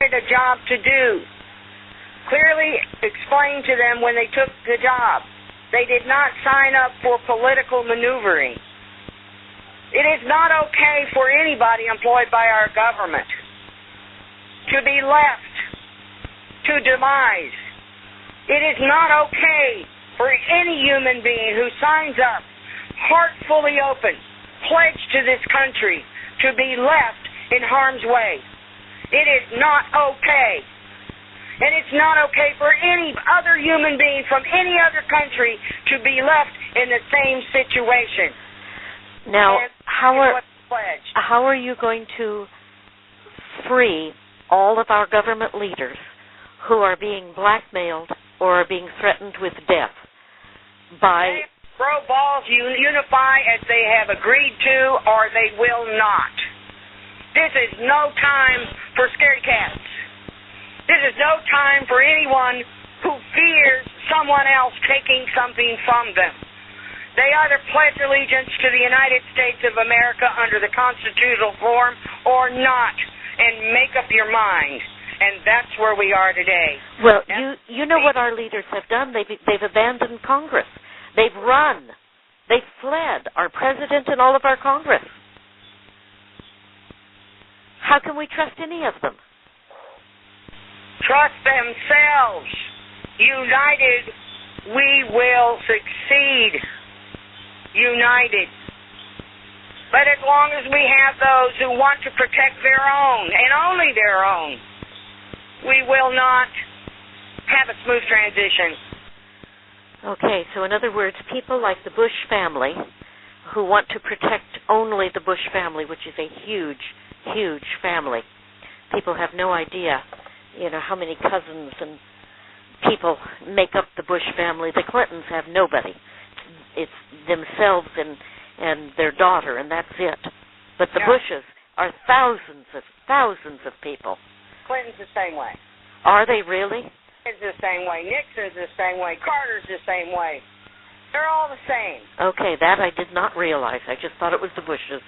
a job to do. Clearly explained to them when they took the job. They did not sign up for political maneuvering. It is not okay for anybody employed by our government to be left to demise. It is not okay for any human being who signs up, heart fully open, pledged to this country, to be left in harm's way. It is not okay. And it's not okay for any other human being from any other country to be left in the same situation. Now, how are you going to free all of our government leaders who are being blackmailed or are being threatened with death by... They throw balls, unify as they have agreed to, or they will not. This is no time for scaredy cats. This is no time for anyone who fears someone else taking something from them. They either pledge allegiance to the United States of America under the constitutional form or not, and make up your mind. And that's where we are today. Well, you know what our leaders have done? They've abandoned Congress. They've run. They've fled, our president and all of our Congress. How can we trust any of them? Trust themselves. United, we will succeed. United. But as long as we have those who want to protect their own, and only their own, we will not have a smooth transition. Okay, so in other words, people like the Bush family who want to protect only the Bush family, which is a huge, huge family. People have no idea, how many cousins and people make up the Bush family. The Clintons have nobody. It's themselves and their daughter, and that's it. But the Bushes are thousands of people. Clinton's the same way. Are they really? Clinton's the same way. Nixon's the same way. Carter's the same way. They're all the same. Okay, that I did not realize. I just thought it was the Bushes.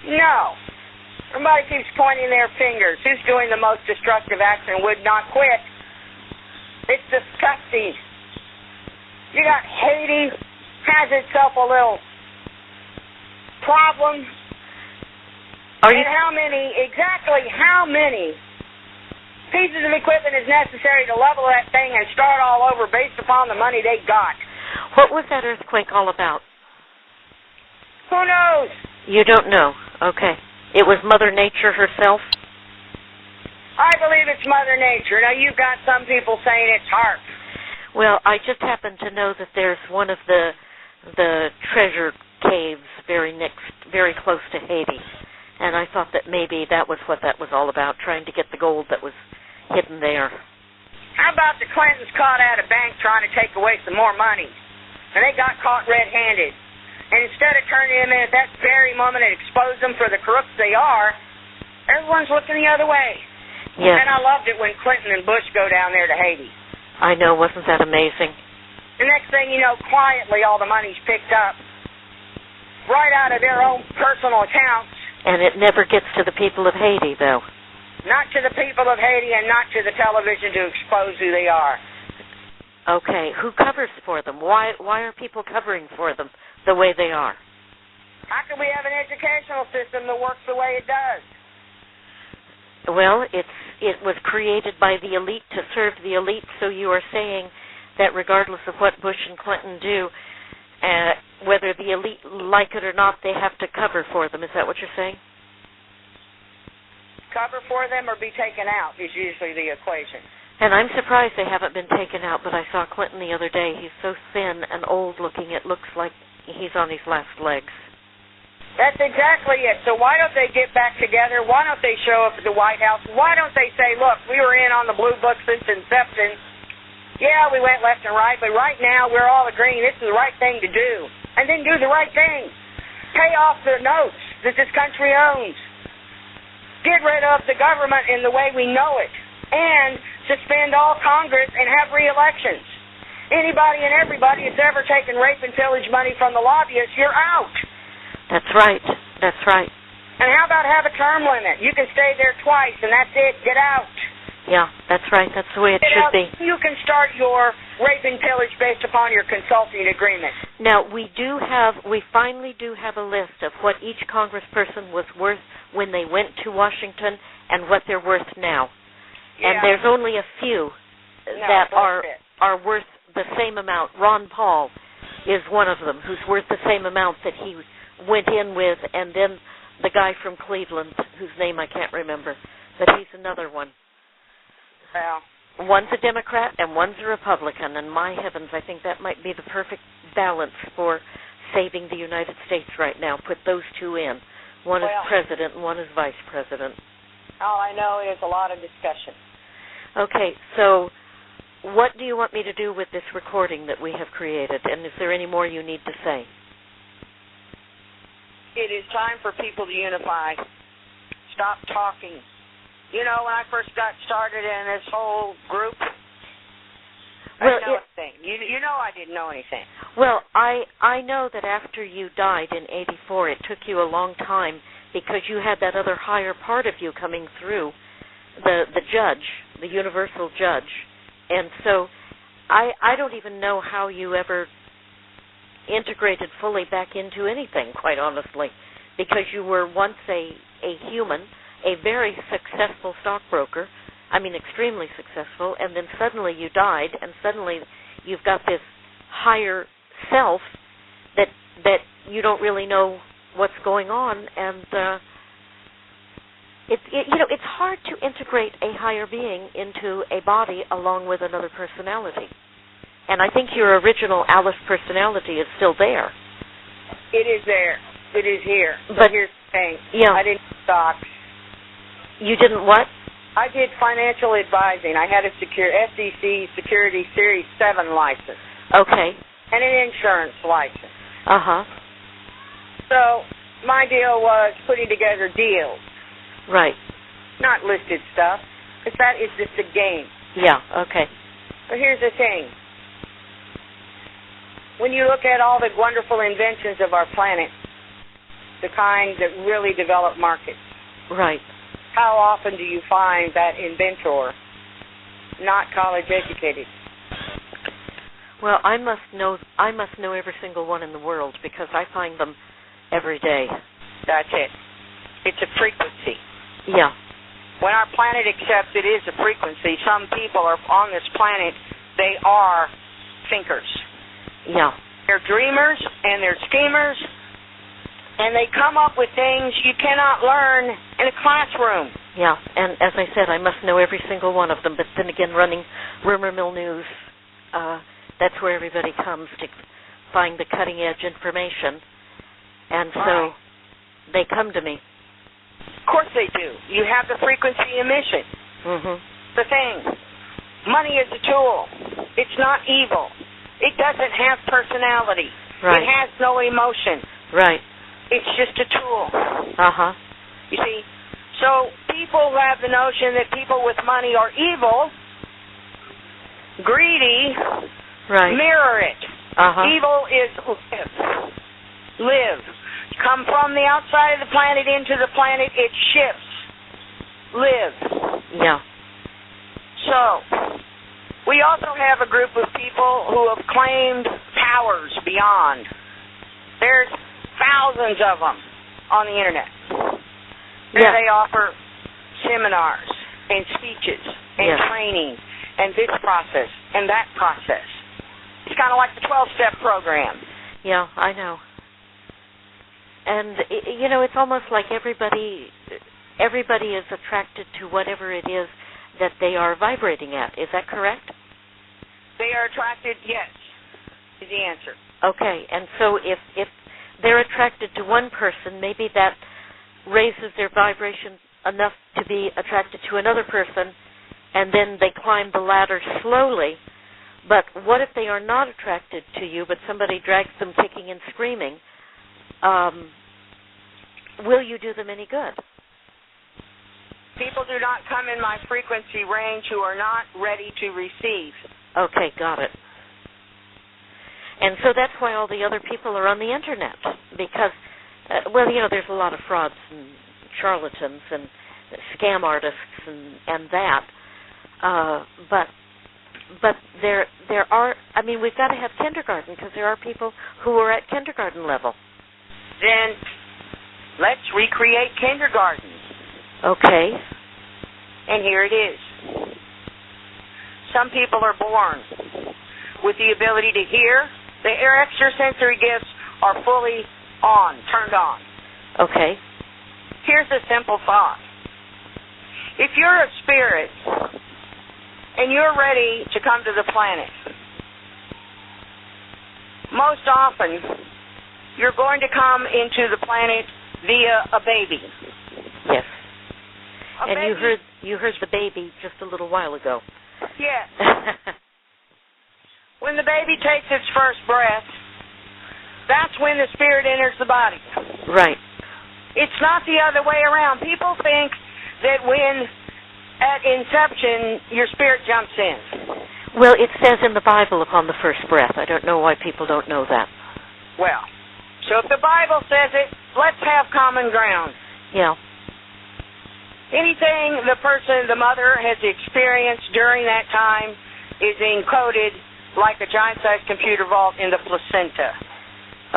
No. Everybody keeps pointing their fingers. Who's doing the most destructive action and would not quit? It's disgusting. You got Haiti, has itself a little problem. And how many pieces of equipment is necessary to level that thing and start all over based upon the money they got? What was that earthquake all about? Who knows? You don't know. Okay. It was Mother Nature herself? I believe it's Mother Nature. Now, you've got some people saying it's HAARP. Well, I just happen to know that there's one of the treasure caves very close to Haiti. And I thought that maybe that was what that was all about, trying to get the gold that was hidden there. How about the Clintons caught at a bank trying to take away some more money? And they got caught red-handed. And instead of turning them in at that very moment and expose them for the crooks they are, everyone's looking the other way. Yes. And I loved it when Clinton and Bush go down there to Haiti. I know. Wasn't that amazing? The next thing you know, quietly all the money's picked up right out of their own personal accounts. And it never gets to the people of Haiti, though. Not to the people of Haiti and not to the television to expose who they are. Okay. Who covers for them? Why are people covering for them the way they are? How can we have an educational system that works the way it does? Well, it was created by the elite to serve the elite, so you are saying that regardless of what Bush and Clinton do, whether the elite like it or not, they have to cover for them. Is that what you're saying? Cover for them or be taken out is usually the equation. And I'm surprised they haven't been taken out, but I saw Clinton the other day. He's so thin and old-looking, it looks like he's on his last legs. That's exactly it. So why don't they get back together? Why don't they show up at the White House? Why don't they say, look, we were in on the Blue Book since inception. Yeah, we went left and right, but right now we're all agreeing this is the right thing to do. And then do the right thing. Pay off the notes that this country owns. Get rid of the government in the way we know it. And suspend all Congress and have re-elections. Anybody and everybody that's ever taken rape and pillage money from the lobbyists, you're out. That's right. That's right. And how about have a term limit? You can stay there twice, and that's it. Get out. Yeah, that's right. That's the way it should be. You can start your rape and pillage based upon your consulting agreement. Now, we finally do have a list of what each congressperson was worth when they went to Washington and what they're worth now. Yeah. And there's only a few that are worth the same amount. Ron Paul is one of them, who's worth the same amount that he went in with, and then the guy from Cleveland, whose name I can't remember, but he's another one. Well, one's a Democrat and one's a Republican, and my heavens, I think that might be the perfect balance for saving the United States right now. Put those two in. One is president and one is vice president. All I know is a lot of discussion. Okay, so what do you want me to do with this recording that we have created, and is there any more you need to say? It is time for people to unify. Stop talking. You know, when I first got started in this whole group, I didn't know anything. You know I didn't know anything. Well, I know that after you died in '84, it took you a long time because you had that other higher part of you coming through, the judge, the universal judge. And so I don't even know how you ever integrated fully back into anything, quite honestly, because you were once a human, a very successful stockbroker, I mean extremely successful, and then suddenly you died, and suddenly you've got this higher self that you don't really know what's going on, and it's hard to integrate a higher being into a body along with another personality. And I think your original Alice personality is still there. It is there. It is here. But here's the thing. Yeah. I didn't stock. You didn't what? I did financial advising. I had a SEC Security Series 7 license. Okay. And an insurance license. Uh-huh. So my deal was putting together deals. Right. Not listed stuff, because that is just a game. Yeah, okay. But here's the thing. When you look at all the wonderful inventions of our planet, the kind that really develop markets, right, how often do you find that inventor not college educated? Well, I must know every single one in the world because I find them every day. That's it. It's a frequency. Yeah. When our planet accepts it is a frequency, some people are on this planet, they are thinkers. Yeah. They're dreamers and they're schemers, and they come up with things you cannot learn in a classroom. Yeah, and as I said, I must know every single one of them, but then again, running Rumor Mill News, that's where everybody comes to find the cutting-edge information, and so they come to me. Of course they do. You have the frequency emission. Mm-hmm. The thing, money is a tool. It's not evil. It doesn't have personality. Right. It has no emotion. Right. It's just a tool. Uh-huh. You see? So people have the notion that people with money are evil, greedy, right. Mirror it. Uh-huh. Evil is live. Come from the outside of the planet into the planet, it shifts. Live. Yeah. So, we also have a group of people who have claimed powers beyond. There's thousands of them on the internet. And they offer seminars and speeches and training and this process and that process. It's kind of like the 12-step program. Yeah, I know. And, it's almost like everybody is attracted to whatever it is that they are vibrating at. Is that correct? They are attracted, yes, is the answer. Okay, and so if they're attracted to one person, maybe that raises their vibration enough to be attracted to another person, and then they climb the ladder slowly. But what if they are not attracted to you, but somebody drags them kicking and screaming? Will you do them any good? People do not come in my frequency range who are not ready to receive. Okay, got it. And so that's why all the other people are on the internet, because, there's a lot of frauds and charlatans and scam artists and that. But there are. I mean, we've got to have kindergarten because there are people who are at kindergarten level. Then let's recreate kindergarten. Okay. And here it is. Some people are born with the ability to hear. Their extrasensory gifts are fully on, turned on. Okay. Here's a simple thought. If you're a spirit and you're ready to come to the planet, most often you're going to come into the planet via a baby. Yes. A and baby. you heard the baby just a little while ago. Yes. When the baby takes its first breath, that's when the spirit enters the body. Right. It's not the other way around. People think that when at inception your spirit jumps in. Well, it says in the Bible upon the first breath. I don't know why people don't know that. Well, so if the Bible says it, let's have common ground. Yeah. Anything the mother has experienced during that time is encoded like a giant-sized computer vault in the placenta.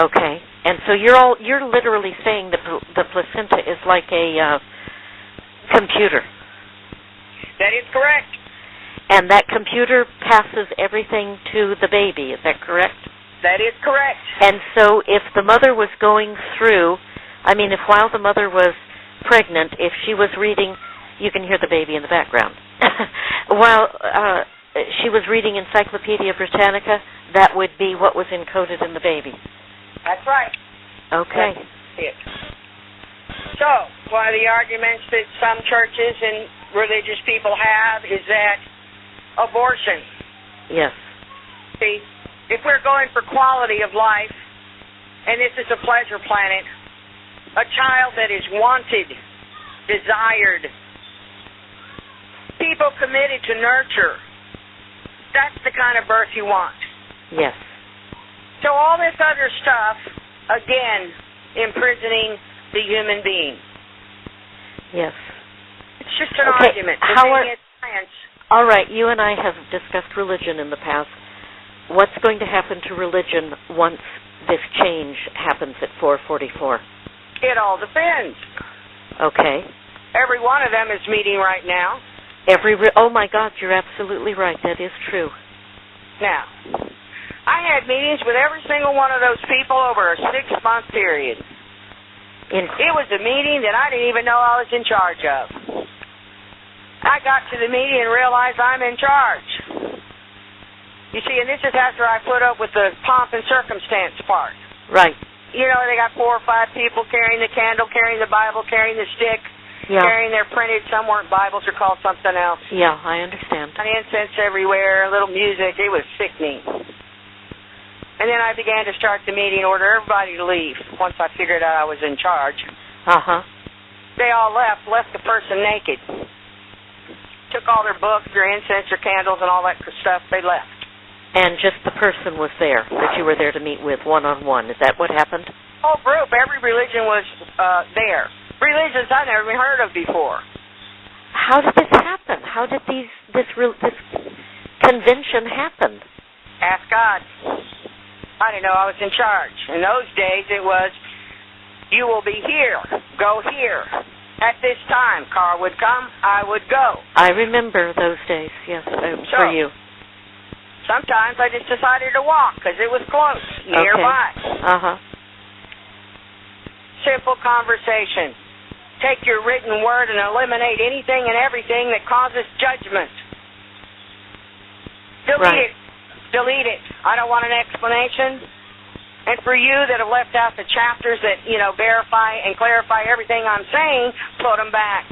Okay. And so you're literally saying that the placenta is like a computer. That is correct. And that computer passes everything to the baby. Is that correct? That is correct. And so if the mother was going through, if while the mother was pregnant, if she was reading, you can hear the baby in the background, while she was reading Encyclopedia Britannica, that would be what was encoded in the baby. That's right. Okay. That's it. So, one of the arguments that some churches and religious people have is that abortion. Yes. See, if we're going for quality of life, and this is a pleasure planet, a child that is wanted, desired, people committed to nurture, that's the kind of birth you want. Yes. So all this other stuff, again, imprisoning the human being. Yes. It's just an argument. Science. All right, you and I have discussed religion in the past. What's going to happen to religion once this change happens at 444? It all depends. Okay. Every one of them is meeting right now. Oh my God, you're absolutely right. That is true. Now, I had meetings with every single one of those people over a 6-month period. It was a meeting that I didn't even know I was in charge of. I got to the meeting and realized I'm in charge. You see, and this is after I put up with the pomp and circumstance part. Right. You know, they got 4 or 5 people carrying the candle, carrying the Bible, carrying the stick, carrying their printed, some weren't Bibles, are called something else. Yeah, I understand. And incense everywhere, a little music. It was sickening. And then I began to start the meeting, order everybody to leave once I figured out I was in charge. Uh-huh. They all left the person naked. Took all their books, their incense, their candles, and all that stuff. They left. And just the person was there that you were there to meet with one-on-one. Is that what happened? Whole group, every religion was there. Religions I've never even heard of before. How did this happen? How did this convention happen? Ask God. I didn't know I was in charge. In those days it was, you will be here, go here. At this time, car would come, I would go. I remember those days, yes, for you. Sometimes I just decided to walk because it was close, nearby. Okay. Uh-huh. Simple conversation. Take your written word and eliminate anything and everything that causes judgment. Delete it. Delete it. I don't want an explanation. And for you that have left out the chapters that, verify and clarify everything I'm saying, put them back.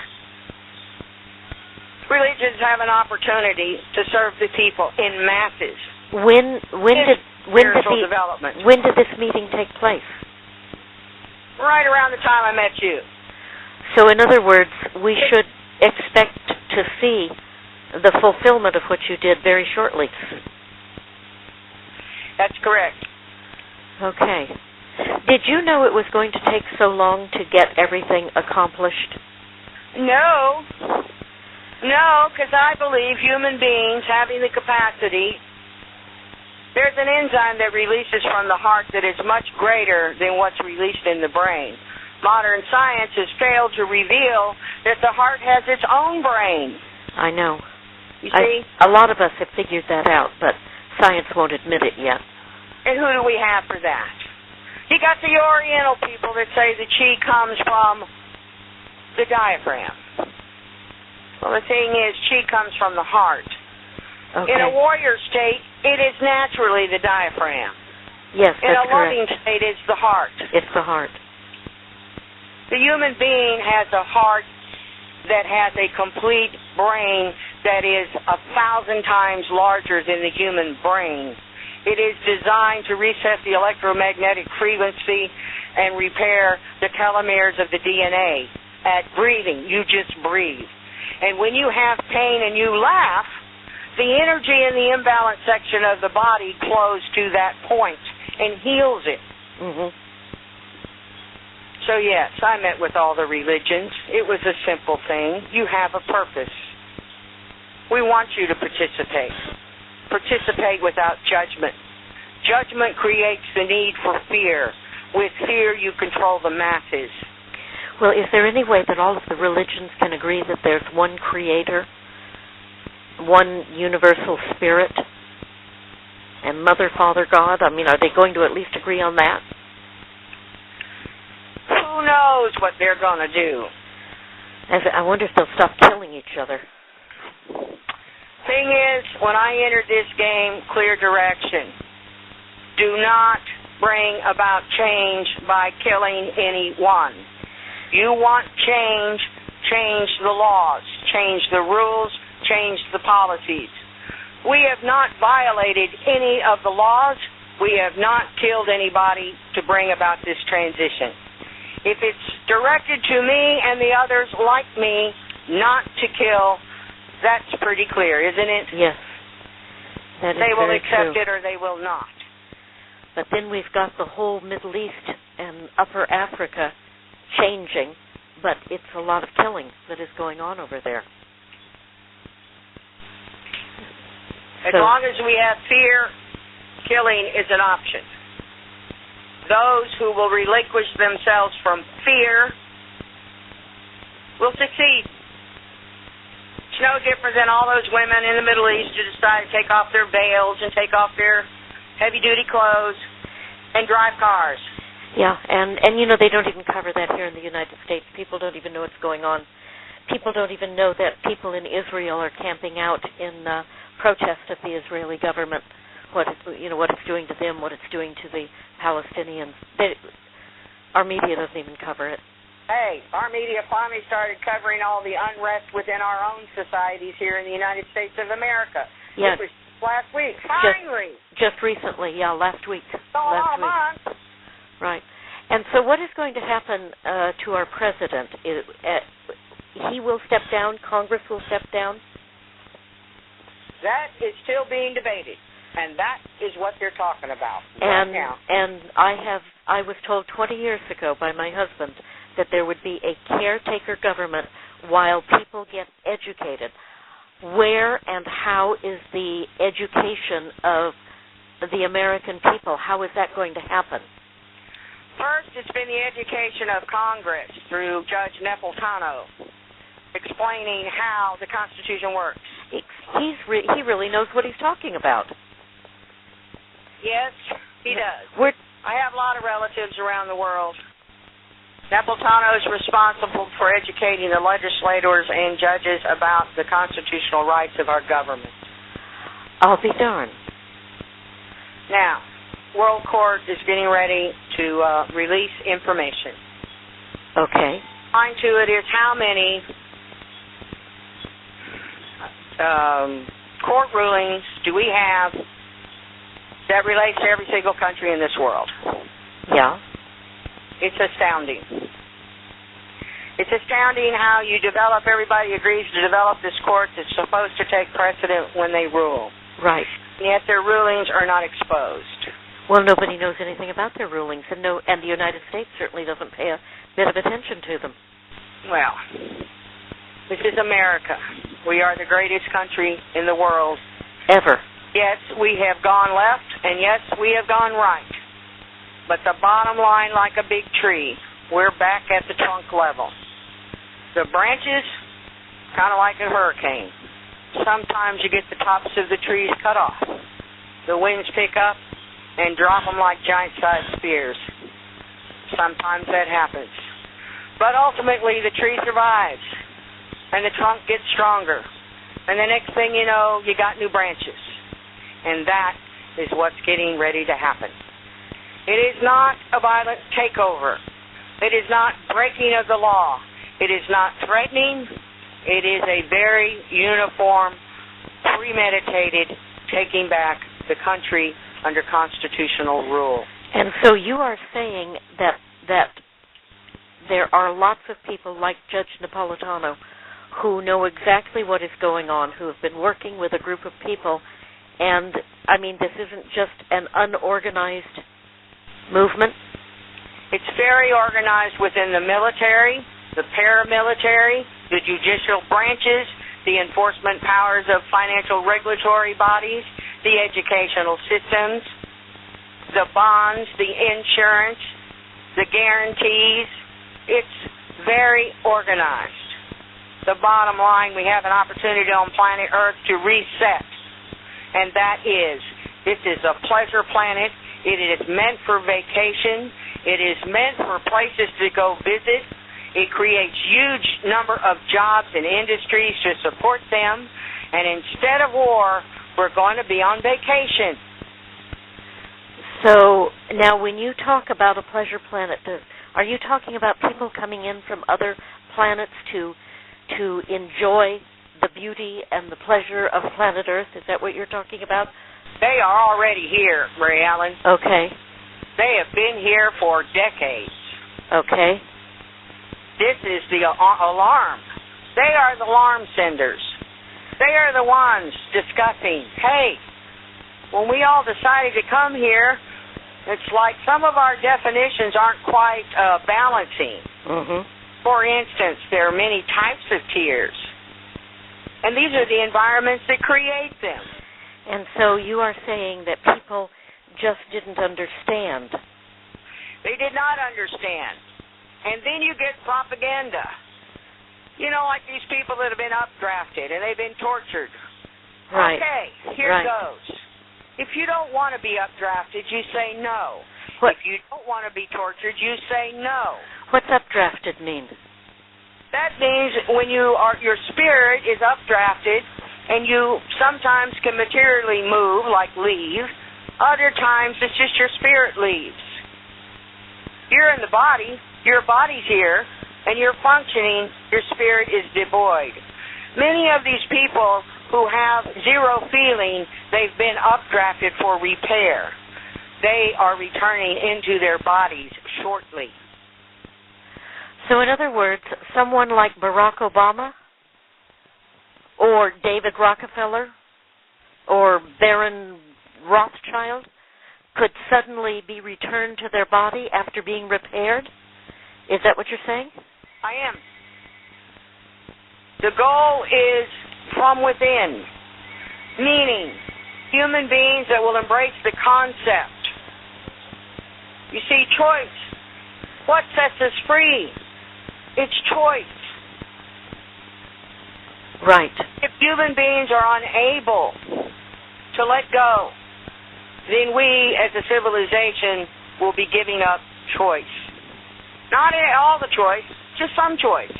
Religions have an opportunity to serve the people in masses. When did this meeting take place? Right around the time I met you. So in other words, we should expect to see the fulfillment of what you did very shortly. That's correct. Okay. Did you know it was going to take so long to get everything accomplished? No. No, because I believe human beings having the capacity, there's an enzyme that releases from the heart that is much greater than what's released in the brain. Modern science has failed to reveal that the heart has its own brain. I know. You see? A lot of us have figured that out, but science won't admit it yet. And who do we have for that? You got the Oriental people that say the chi comes from the diaphragm. Well, the thing is, chi comes from the heart. Okay. In a warrior state, it is naturally the diaphragm. Yes, In that's a loving correct. state, it's the heart. It's the heart. The human being has a heart that has a complete brain that is 1,000 times larger than the human brain. It is designed to reset the electromagnetic frequency and repair the telomeres of the DNA. At breathing, you just breathe. And when you have pain and you laugh, the energy in the imbalanced section of the body flows to that point and heals it. Mm-hmm. So yes, I met with all the religions. It was a simple thing. You have a purpose. We want you to participate. Participate without judgment. Judgment creates the need for fear. With fear, you control the masses. Well, is there any way that all of the religions can agree that there's one creator, one universal spirit, and Mother, Father, God? I mean, are they going to at least agree on that? Who knows what they're going to do? I wonder if they'll stop killing each other. Thing is, when I entered this game, clear direction. Do not bring about change by killing anyone. You want change, change the laws, change the rules, change the policies. We have not violated any of the laws. We have not killed anybody to bring about this transition. If it's directed to me and the others like me not to kill, that's pretty clear, isn't it? Yes. That is they will very accept true. it or they will not. But then we've got the whole Middle East and Upper Africa changing, but it's a lot of killing that is going on over there. As long as we have fear, killing is an option. Those who will relinquish themselves from fear will succeed. It's no different than all those women in the Middle East who decide to take off their veils and take off their heavy-duty clothes and drive cars. Yeah, and you know, they don't even cover that here in the United States. People don't even know what's going on. People don't even know that people in Israel are camping out in protest of the Israeli government, what it's doing to them, what it's doing to the Palestinians. Our media doesn't even cover it. Hey, our media finally started covering all the unrest within our own societies here in the United States of America. Yeah. It was last week. Finally. Just recently, yeah, last week. Last week. Right. And so what is going to happen to our president? He will step down? Congress will step down? That is still being debated. And that is what they're talking about right now. And I was told 20 years ago by my husband that there would be a caretaker government while people get educated. Where and how is the education of the American people? How is that going to happen? First, it's been the education of Congress through Judge Napolitano, explaining how the Constitution works. He really knows what he's talking about. Yes, he does. I have a lot of relatives around the world. Napolitano is responsible for educating the legislators and judges about the constitutional rights of our government. I'll be darned. Now, World Court is getting ready to release information. Okay. Line to it is how many court rulings do we have that relates to every single country in this world? Yeah. It's astounding. It's astounding how you develop, everybody agrees to develop this court that's supposed to take precedent when they rule. Right. And yet their rulings are not exposed. Well, nobody knows anything about their rulings, and the United States certainly doesn't pay a bit of attention to them. Well, this is America. We are the greatest country in the world. Ever. Yes, we have gone left, and yes, we have gone right. But the bottom line, like a big tree, we're back at the trunk level. The branches, kind of like a hurricane. Sometimes you get the tops of the trees cut off. The winds pick up and drop them like giant-sized spears. Sometimes that happens. But ultimately, the tree survives, and the trunk gets stronger. And the next thing you know, you got new branches. And that is what's getting ready to happen. It is not a violent takeover. It is not breaking of the law. It is not threatening. It is a very uniform, premeditated taking back the country under constitutional rule. And so you are saying that there are lots of people like Judge Napolitano who know exactly what is going on, who have been working with a group of people, and, I mean, this isn't just an unorganized movement? It's very organized within the military, the paramilitary, the judicial branches, the enforcement powers of financial regulatory bodies, the educational systems, the bonds, the insurance, the guarantees. It's very organized. The bottom line, we have an opportunity on planet Earth to reset, and that is, this is a pleasure planet. It is meant for vacation. It is meant for places to go visit. It creates huge number of jobs and industries to support them, and instead of war, we're going to be on vacation. So now when you talk about a pleasure planet, are you talking about people coming in from other planets to enjoy the beauty and the pleasure of planet Earth? Is that what you're talking about? They are already here, Ray Allen. Okay. They have been here for decades. Okay. This is the alarm. They are the alarm senders. They are the ones discussing, hey, when we all decided to come here, it's like some of our definitions aren't quite balancing. Mm-hmm. For instance, there are many types of tears. And these are the environments that create them. And so you are saying that people just didn't understand. They did not understand. And then you get propaganda. You know, like these people that have been updrafted and they've been tortured. Right. Okay, here goes. If you don't want to be updrafted, you say no. What? If you don't want to be tortured, you say no. What's updrafted mean? That means when your spirit is updrafted and you sometimes can materially move, like leave. Other times it's just your spirit leaves. You're in the body, your body's here, and you're functioning, your spirit is devoid. Many of these people who have zero feeling, they've been updrafted for repair. They are returning into their bodies shortly. So in other words, someone like Barack Obama or David Rockefeller or Baron Rothschild could suddenly be returned to their body after being repaired? Is that what you're saying? I am. The goal is from within, meaning human beings that will embrace the concept. You see, choice. What sets us free? It's choice. Right. If human beings are unable to let go, then we as a civilization will be giving up choice. Not all the choice, just some choice.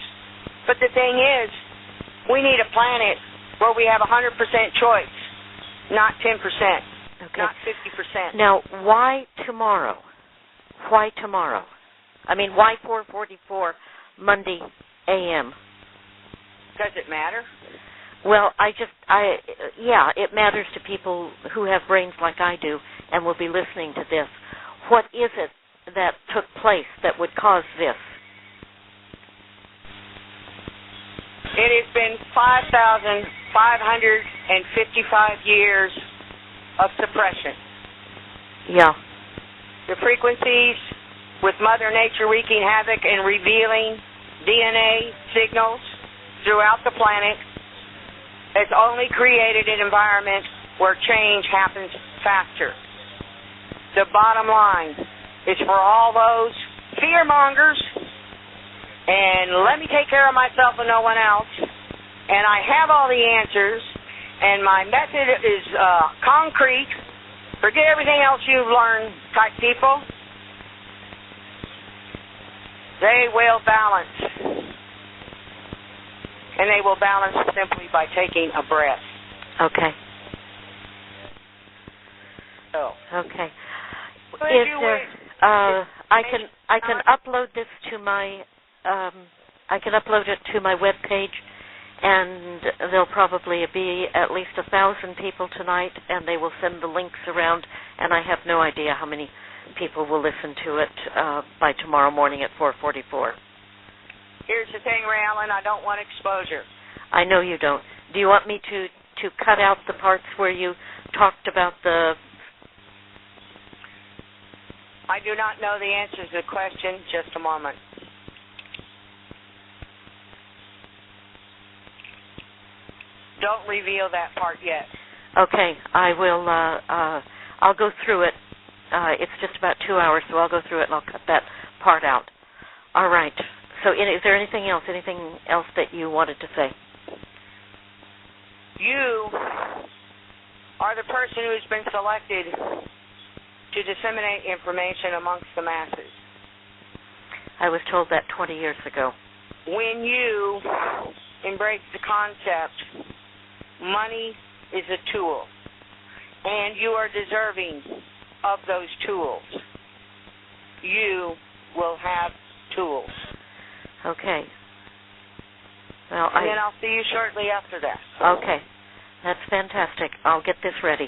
But the thing is, we need a planet where we have 100% choice, not 10%, not 50%. Now, why tomorrow? Why tomorrow? I mean, why 4:44 Monday a.m.? Does it matter? Well, it matters to people who have brains like I do and will be listening to this. What is it that took place that would cause this? It has been 5,555 years of suppression. Yeah. The frequencies with Mother Nature wreaking havoc and revealing DNA signals throughout the planet has only created an environment where change happens faster. The bottom line is for all those fear-mongers, and let me take care of myself and no one else, and I have all the answers, and my method is concrete, forget everything else you've learned type people, they will balance. And they will balance simply by taking a breath. Okay. So. Okay. Is there? I can upload this to my. I can upload it to my web page, and there'll probably be at least 1,000 people tonight, and they will send the links around. And I have no idea how many people will listen to it by tomorrow morning at 4:44. Here's the thing, Ray Allen, I don't want exposure. I know you don't. Do you want me to cut out the parts where you talked about the... I do not know the answer to the question. Just a moment. Don't reveal that part yet. Okay, I will. I'll go through it. It's just about 2 hours, so I'll go through it and I'll cut that part out. All right. So is there anything else that you wanted to say? You are the person who's been selected to disseminate information amongst the masses. I was told that 20 years ago. When you embrace the concept, money is a tool, and you are deserving of those tools. You will have tools. Okay. Well, and then I'll see you shortly after that. Okay. That's fantastic. I'll get this ready.